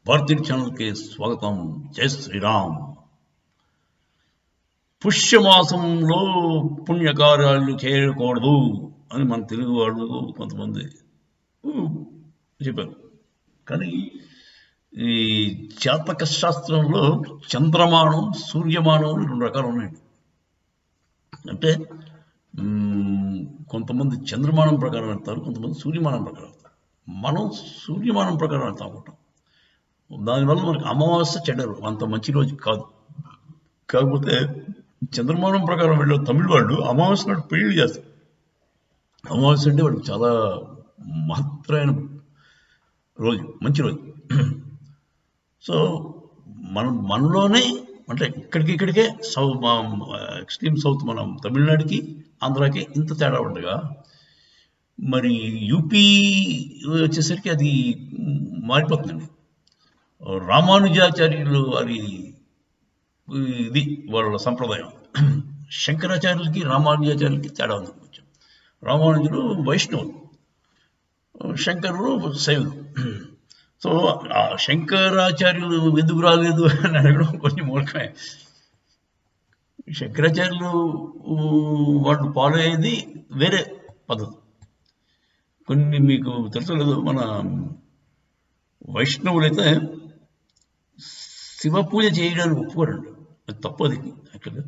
భారతీయ ఛానల్కి స్వాగతం. జై శ్రీరామ్. పుష్యమాసంలో పుణ్యకార్యాలు చేయకూడదు అని మన తెలుగు వాళ్ళు కొంతమంది చెప్పారు. కానీ ఈ జాతక శాస్త్రంలో చంద్రమానం, సూర్యమానం అని 2 రకాలు ఉన్నాయండి. అంటే కొంతమంది చంద్రమానం ప్రకారం వెళ్తారు, కొంతమంది సూర్యమానం ప్రకారం వెళ్తారు. మనం సూర్యమానం ప్రకారం వెళ్తాం అనుకుంటాం. దానివల్ల మనకి అమావాస్య చెడ్డరు, అంత మంచి రోజు కాదు. కాకపోతే చంద్రమానం ప్రకారం వెళ్ళే తమిళ వాళ్ళు అమావాస్య నాడు పెళ్లి చేస్తారు. అమావాస్య అంటే వాళ్ళకి చాలా మహత్తరమైన రోజు, మంచి రోజు. సో మనలోనే అంటే ఇక్కడికే ఎక్స్ట్రీమ్ సౌత్ మనం తమిళనాడుకి ఆంధ్రాకి ఇంత తేడా ఉండగా, మరి యూపీ వచ్చేసరికి అది మారిపోతుందండి. రామానుజాచార్యులు అది ఇది వాళ్ళ సంప్రదాయం. శంకరాచార్యులకి రామానుజాచార్యులకి తేడా ఉంది కొంచెం. రామానుజులు వైష్ణవులు, శంకరులు శైవులు. సో ఆ శంకరాచార్యులు ఎందుకు రాలేదు అని అడగడం కొంచెం మూలకమే. శంకరాచార్యులు వాళ్ళు ఫాలో అయ్యేది వేరే పద్ధతి. కొన్ని మీకు తెలుసలేదు, మన వైష్ణవులైతే శివ పూజ చేయడానికి ఒప్పుకోరండి. అది తప్పది యాక్చువల్గా.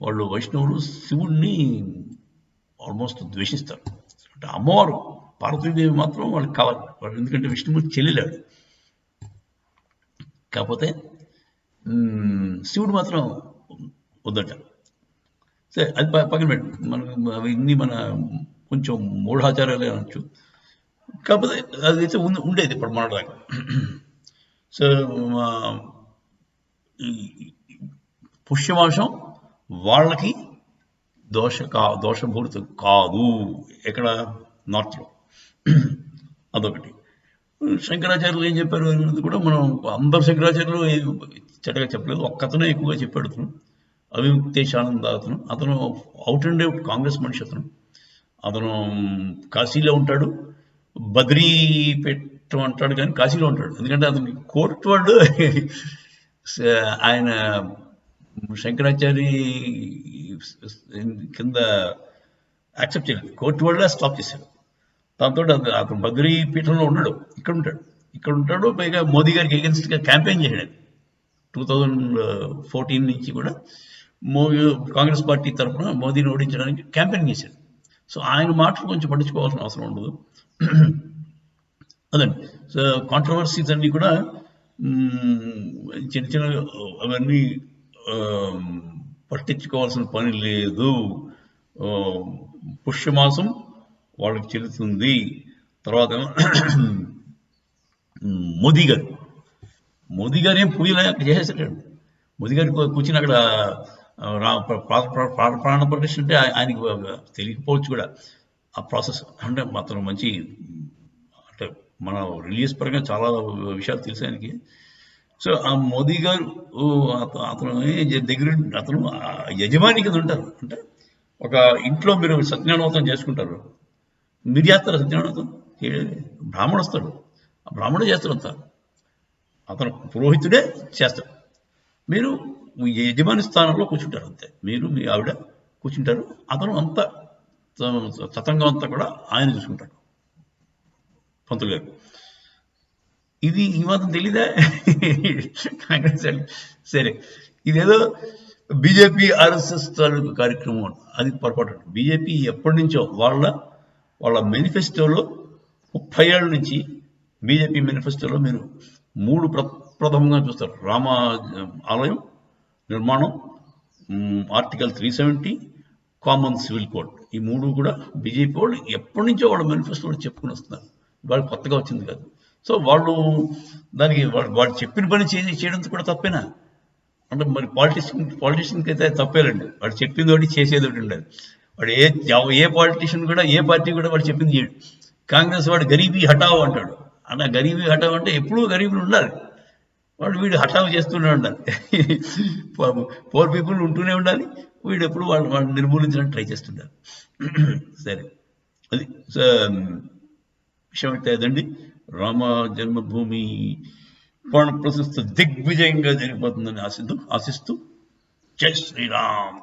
వాళ్ళు వైష్ణవులు శివుణ్ణి ఆల్మోస్ట్ ద్వేషిస్తారు. అంటే అమ్మవారు పార్వతీదేవి మాత్రం వాళ్ళకి కావాలి, వాళ్ళు ఎందుకంటే విష్ణుమూర్తి చెల్లెలాడు. కాకపోతే శివుడు మాత్రం వద్దట. సరే, అది పక్కన పెట్టు. అవన్నీ మన కొంచెం మూఢాచారాలే అనొచ్చు. కాకపోతే అదైతే ఉండేది ఇప్పుడు మనదాకా. సో పుష్యమాసం వాళ్ళకి దోషభూరితం కాదు. ఎక్కడ? నార్త్లో. అదొకటి. శంకరాచార్యులు ఏం చెప్పారు అనేది కూడా మనం అందరు శంకరాచార్యులు చెడ్డగా చెప్పలేదు, ఒక్కతనే ఎక్కువగా చెప్పాడు. అవిముక్తేశానంద అతను అవుట్ అండ్ అవుట్ కాంగ్రెస్ మనిషి. అతను కాశీలో ఉంటాడు, బద్రీ పెట్టమంటాడు కానీ కాశీలో ఉంటాడు. ఎందుకంటే అతనికి కోర్టు వాళ్ళు ఆయన శంకరాచార్య కింద యాక్సెప్ట్ చేయలేదు, కోర్టు వాళ్ళే స్టాప్ చేశారు. దాంతో అతను బద్రీ పీఠంలో ఉన్నాడు, ఇక్కడ ఉంటాడు. పైగా మోదీ గారికి ఎగెన్స్ట్గా క్యాంపెయిన్ చేశాడు. 2014 నుంచి కూడా కాంగ్రెస్ పార్టీ తరఫున మోదీని ఓడించడానికి క్యాంపెయిన్ చేశాడు. సో ఆయన మాటలు కొంచెం పట్టించుకోవాల్సిన అవసరం ఉండదు. అదండి. సో కాంట్రవర్సీస్ అన్నీ కూడా చిన్న చిన్న అవన్నీ పట్టించుకోవాల్సిన పని లేదు. పుష్యమాసం వాళ్ళకి చెల్లుతుంది. తర్వాత మోదీ గారు ఏం పూజలు అక్కడ చేసేసాడు. మోదీ గారు కూర్చుని అక్కడ ప్రాణ ప్రతిష్ఠ అంటే ఆయనకి తెలియకపోవచ్చు కూడా ఆ ప్రాసెస్. అంటే అతను మంచి, అంటే మన రిలీజియస్ పరంగా చాలా విషయాలు తెలుసు ఆయనకి. సో ఆ మోదీ గారు అతను అతను యజమాని కింద ఉంటారు. అంటే ఒక ఇంట్లో మీరు సత్యనారాయణవ్రతం చేసుకుంటారు, మీరు చేస్తారు సత్యనారాయణవ్రతం, బ్రాహ్మణుడు వస్తాడు, ఆ బ్రాహ్మణుడే చేస్తారు అంతా, అతను పురోహితుడే చేస్తాడు. మీరు యజమాని స్థానంలో కూర్చుంటారు అంతే. మీరు మీ ఆవిడ కూర్చుంటారు, అతను అంతా తతంగం అంతా కూడా ఆయన చూసుకుంటాడు, పంతులు గారు. ఇది ఈ మాత్రం తెలీదా కాంగ్రెస్? సరే, ఇదేదో బీజేపీ ఆర్ఎస్ఎస్ తాలూకు కార్యక్రమం, అది పొరపాటు. బీజేపీ ఎప్పటి నుంచో వాళ్ళ మేనిఫెస్టోలో 30 ఏళ్ళ నుంచి బీజేపీ మేనిఫెస్టోలో మీరు 3 ప్రథమంగా చూస్తారు. రామ ఆలయం నిర్మాణం, ఆర్టికల్ 370, కామన్ సివిల్ కోడ్. ఈ 3 కూడా బీజేపీ వాళ్ళు ఎప్పటి నుంచో వాళ్ళ మేనిఫెస్టోలో చెప్పుకుని వస్తున్నారు. వాళ్ళు కొత్తగా వచ్చింది కాదు. సో వాళ్ళు దానికి వాళ్ళు చెప్పిన పని చేయడంతో కూడా తప్పేనా? అంటే మరి పాలిటిషియన్కి అయితే తప్పేలండి. వాడు చెప్పింది ఒకటి చేసేది ఒకటి ఉండదు. వాడు ఏ పాలిటిషియన్ కూడా, ఏ పార్టీ కూడా వాడు చెప్పింది చేయడు. కాంగ్రెస్ వాడు గరీబీ హఠావ్ అంటాడు. అలా గరీబీ హఠావ్ అంటే ఎప్పుడూ గరీబులు ఉండాలి, వీడు హఠావ్ చేస్తూనే ఉండాలి. పోర్ పీపుల్ ఉంటూనే ఉండాలి, వీడు ఎప్పుడు వాళ్ళు నిర్మూలించడానికి ట్రై చేస్తుండాలి. సరే, అది విషయం అయితే అదండి. రామ జన్మభూమి ప్రశస్త దిగ్విజయంగా జరిగిపోతుందని ఆశిస్తూ జై శ్రీరామ్.